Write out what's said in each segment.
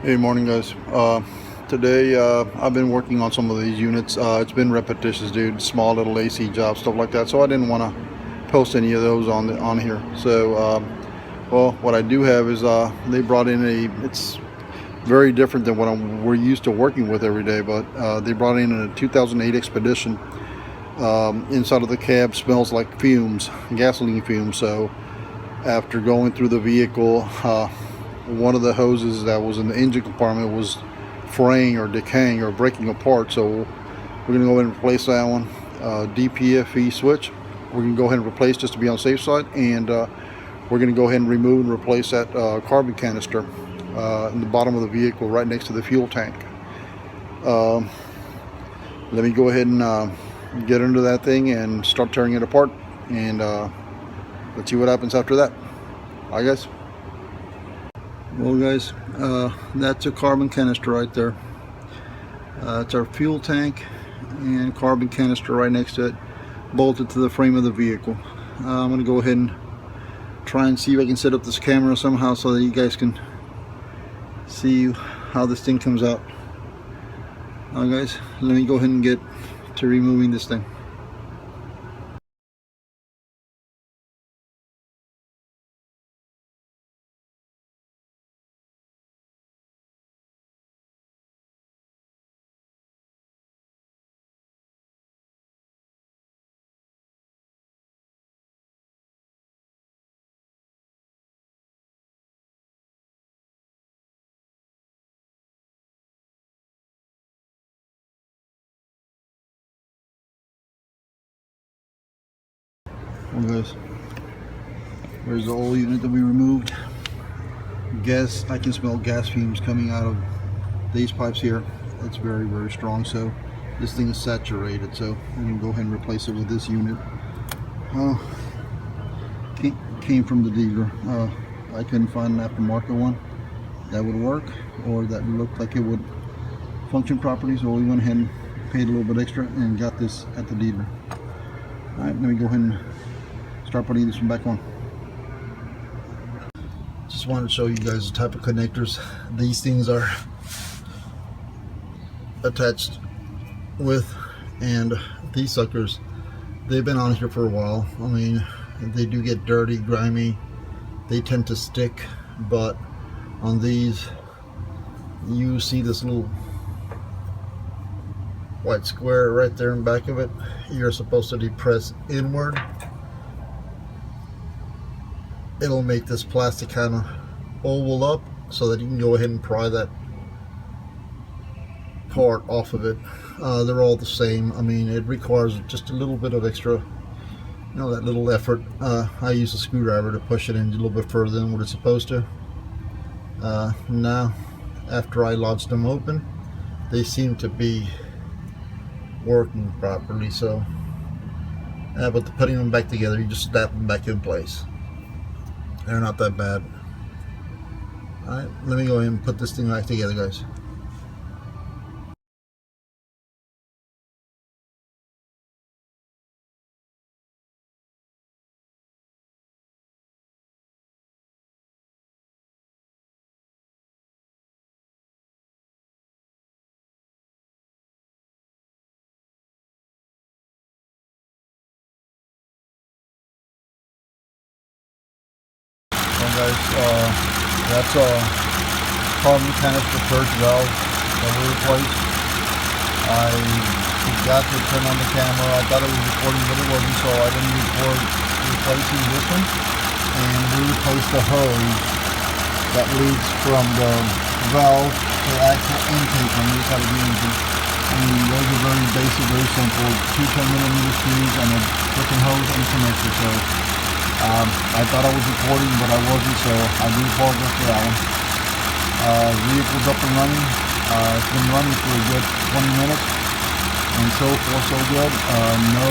Hey, morning guys. Today I've been working on some of these units. It's been repetitious, dude. Small little AC jobs, stuff like that. So I didn't want to post any of those on here. So well, what I do have is they brought in it's very different than what we're used to working with every day. But they brought in a 2008 Expedition. Inside of the cab smells like fumes, gasoline fumes. So after going through the vehicle, one of the hoses that was in the engine compartment was fraying or decaying or breaking apart. So we're going to go ahead and replace that one. DPFE switch we're going to go ahead and replace just to be on the safe side, and we're going to go ahead and remove and replace that carbon canister in the bottom of the vehicle right next to the fuel tank. Let me go ahead and get into that thing and start tearing it apart, and let's see what happens after that. All right, guys. Well, guys, that's a carbon canister right there. It's our fuel tank and carbon canister right next to it, bolted to the frame of the vehicle. I'm going to go ahead and try and see if I can set up this camera somehow so that you guys can see how this thing comes out. Alright, guys, let me go ahead and get to removing this thing. Well, guys, there's the old unit that we removed. Gas, I can smell gas fumes coming out of these pipes here. It's very, very strong. So this thing is saturated. So I'm going to go ahead and replace it with this unit. Came from the dealer. I couldn't find an aftermarket one that would work or that looked like it would function properly. So we went ahead and paid a little bit extra and got this at the dealer. All right, let me go ahead and start putting this one back on. Just wanted to show you guys the type of connectors these things are attached with, and these suckers, they've been on here for a while. I mean, they do get dirty, grimy, they tend to stick, but on these you see this little white square right there in the back of it. You're supposed to depress inward. It'll make this plastic kind of oval up so that you can go ahead and pry that part off of it. They're all the same. I mean, it requires just a little bit of extra, you know, that little effort. I use a screwdriver to push it in a little bit further than what it's supposed to. Now, after I lodged them open, they seem to be working properly. So, but putting them back together, you just snap them back in place. They're not that bad. Alright, let me go ahead and put this thing back together, guys. Guys, that's a carbon canister purge valve that we replaced. I forgot to turn on the camera. I thought it was recording, but it wasn't, so I didn't record replacing this one. And we replaced the hose that leads from the valve to the actual intake on this side of the engine. I mean, those are very basic, very simple. Two 10mm screws and a freaking hose and a connector. So I thought I was recording, but I wasn't, so I do apologize for that one. Vehicle's up and running. It's been running for a good 20 minutes, and so far so good. No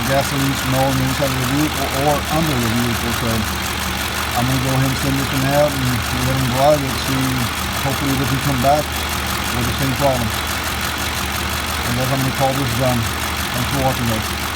gasoline smell on the inside of the vehicle or under the vehicle, so I'm going to go ahead and send this one out and let them drive it, see, hopefully they can come back with the same problem. And then I'm going to call this done. Thanks for watching, guys.